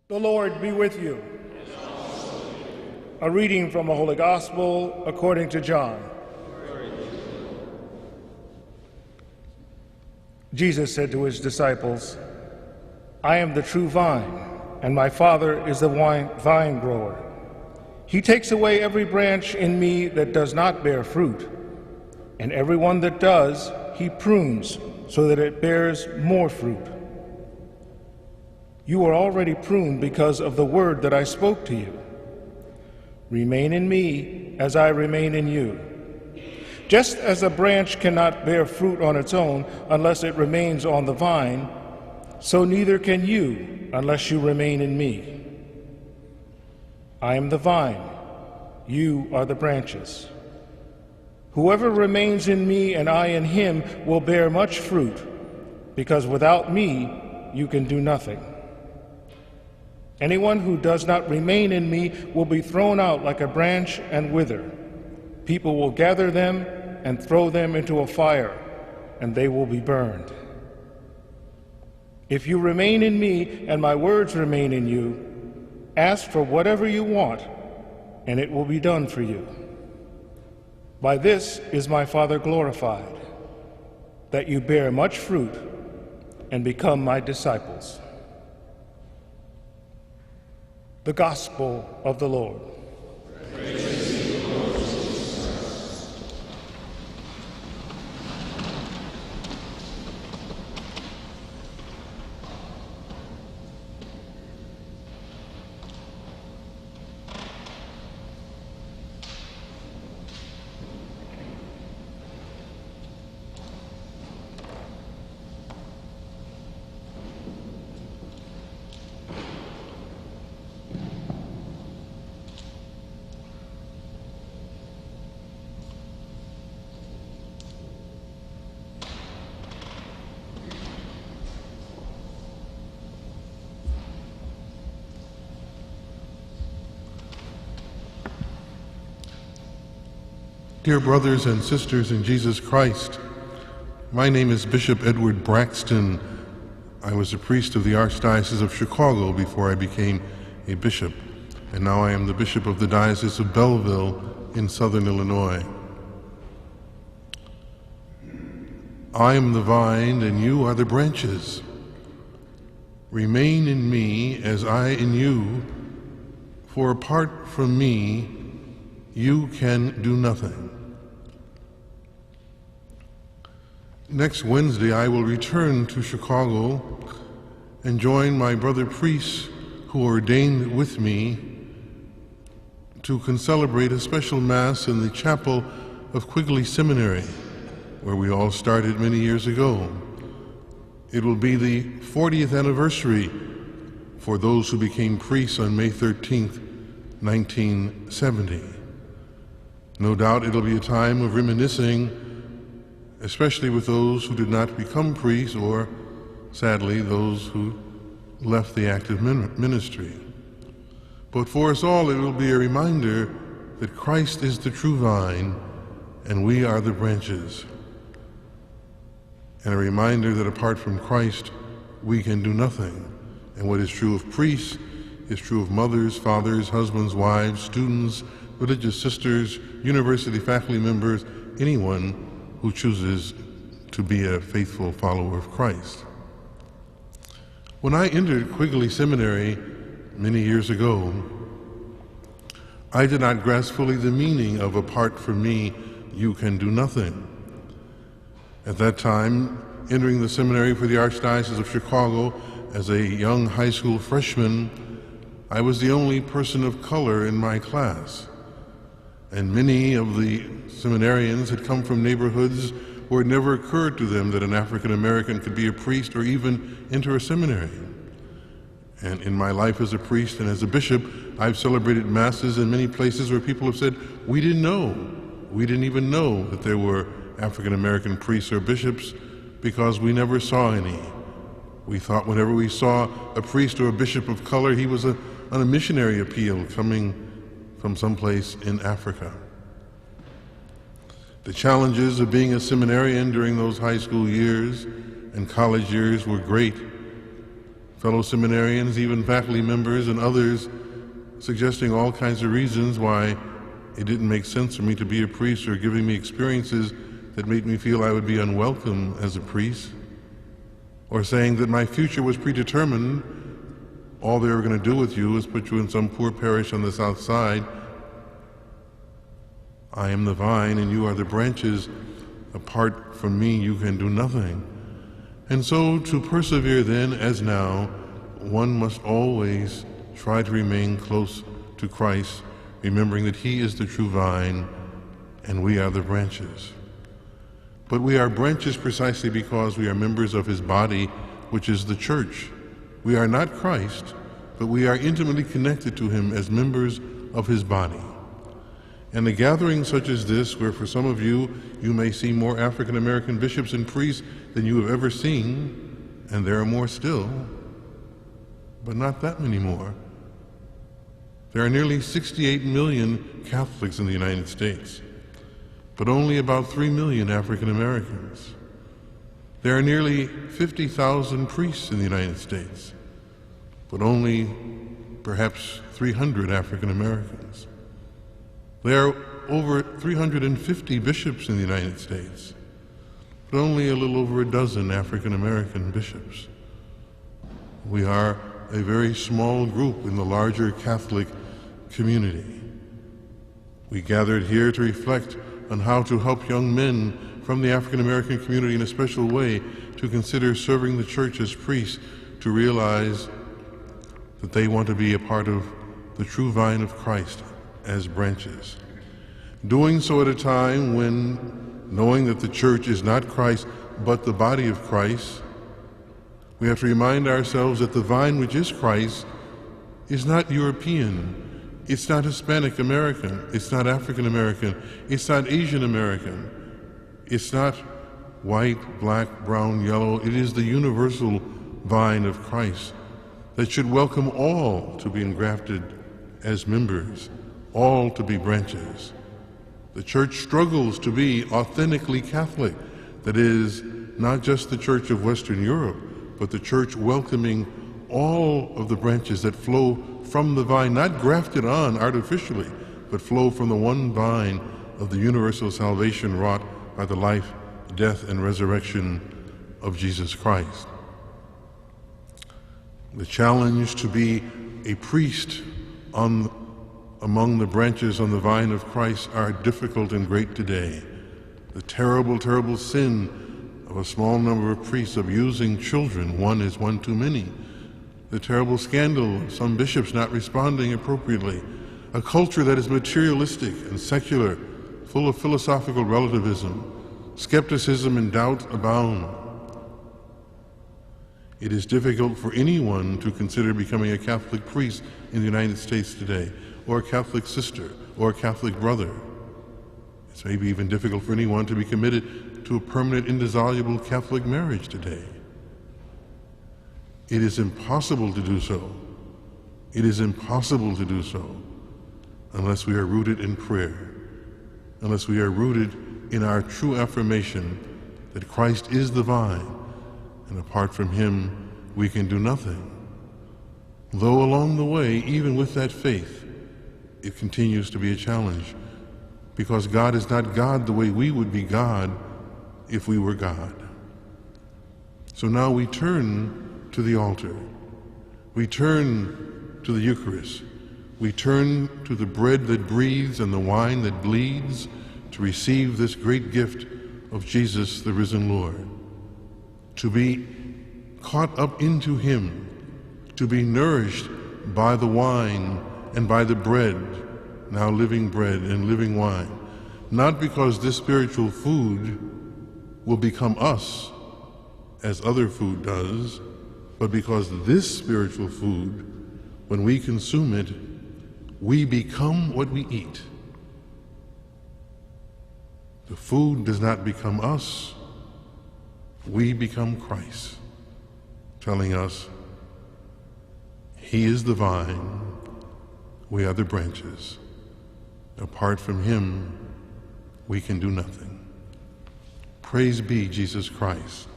The Lord be with you. A reading from the Holy Gospel according to John. Jesus said to his disciples, "I am the true vine, and my Father is the vine grower. He takes away every branch in me that does not bear fruit, and every one that does, he prunes so that it bears more fruit. You are already pruned because of the word that I spoke to you. Remain in me as I remain in you. Just as a branch cannot bear fruit on its own unless it remains on the vine, so neither can you unless you remain in me. I am the vine, you are the branches. Whoever remains in me and I in him will bear much fruit, because without me you can do nothing. Anyone who does not remain in me will be thrown out like a branch and wither. People will gather them and throw them into a fire, and they will be burned. If you remain in me and my words remain in you, ask for whatever you want, and it will be done for you. By this is my Father glorified, that you bear much fruit and become my disciples." The Gospel of the Lord. Dear brothers and sisters in Jesus Christ, my name is Bishop Edward Braxton. I was a priest of the Archdiocese of Chicago before I became a bishop, and now I am the Bishop of the Diocese of Belleville in southern Illinois. I am the vine and you are the branches. Remain in me as I in you, for apart from me, you can do nothing. Next Wednesday, I will return to Chicago and join my brother priests who are ordained with me to celebrate a special Mass in the chapel of Quigley Seminary, where we all started many years ago. It will be the 40th anniversary for those who became priests on May 13th, 1970. No doubt it'll be a time of reminiscing, especially with those who did not become priests or, sadly, those who left the active ministry. But for us all, it will be a reminder that Christ is the true vine and we are the branches. And a reminder that apart from Christ, we can do nothing. And what is true of priests is true of mothers, fathers, husbands, wives, students, religious sisters, university faculty members, anyone who chooses to be a faithful follower of Christ. When I entered Quigley Seminary many years ago, I did not grasp fully the meaning of "apart from me, you can do nothing." At that time, entering the seminary for the Archdiocese of Chicago as a young high school freshman, I was the only person of color in my class. And many of the seminarians had come from neighborhoods where it never occurred to them that an African American could be a priest or even enter a seminary. And in my life as a priest and as a bishop, I've celebrated masses in many places where people have said, we didn't even know that there were African American priests or bishops because we never saw any. We thought whenever we saw a priest or a bishop of color, he was on a missionary appeal coming from someplace in Africa. The challenges of being a seminarian during those high school years and college years were great. fellow seminarians, even faculty members and others, suggesting all kinds of reasons why it didn't make sense for me to be a priest, or giving me experiences that made me feel I would be unwelcome as a priest, or saying that my future was predetermined. All they were going to do with you is put you in some poor parish on the south side. I am the vine and you are the branches. Apart from me, you can do nothing. And so to persevere then, as now, one must always try to remain close to Christ, remembering that he is the true vine and we are the branches. But we are branches precisely because we are members of his body, which is the church. We are not Christ, but we are intimately connected to him as members of his body. And a gathering such as this, where for some of you, you may see more African American bishops and priests than you have ever seen, and there are more still, but not that many more. There are nearly 68 million Catholics in the United States, but only about 3 million African Americans. There are nearly 50,000 priests in the United States, but only perhaps 300 African Americans. There are over 350 bishops in the United States, but only a little over a dozen African American bishops. We are a very small group in the larger Catholic community. We gathered here to reflect on how to help young men from the African American community in a special way to consider serving the church as priests, to realize that they want to be a part of the true vine of Christ as branches. Doing so at a time when, knowing that the church is not Christ but the body of Christ, we have to remind ourselves that the vine, which is Christ, is not European. It's not Hispanic American, it's not African American, it's not Asian American, it's not white, black, brown, yellow. It is the universal vine of Christ that should welcome all to be engrafted as members, all to be branches. The church struggles to be authentically Catholic, that is, not just the church of Western Europe, but the church welcoming all of the branches that flow from the vine, not grafted on artificially, but flow from the one vine of the universal salvation wrought by the life, death, and resurrection of Jesus Christ. The challenge to be a priest among the branches on the vine of Christ are difficult and great today. The terrible, terrible sin of a small number of priests abusing children, one is one too many. The terrible scandal of some bishops not responding appropriately, a culture that is materialistic and secular, full of philosophical relativism, skepticism and doubt abound. It is difficult for anyone to consider becoming a Catholic priest in the United States today, or a Catholic sister, or a Catholic brother. It's maybe even difficult for anyone to be committed to a permanent, indissoluble Catholic marriage today. It is impossible to do so. It is impossible to do so unless we are rooted in prayer, unless we are rooted in our true affirmation that Christ is the vine, and apart from him we can do nothing. Though along the way, even with that faith, it continues to be a challenge, because God is not God the way we would be God if we were God. So now we turn to the altar. We turn to the Eucharist. We turn to the bread that breathes and the wine that bleeds to receive this great gift of Jesus, the risen Lord. To be caught up into him, to be nourished by the wine and by the bread, now living bread and living wine, not because this spiritual food will become us as other food does, but because this spiritual food, when we consume it, we become what we eat. The food does not become us, we become Christ, telling us he is the vine, we are the branches. Apart from him, we can do nothing. Praise be Jesus Christ.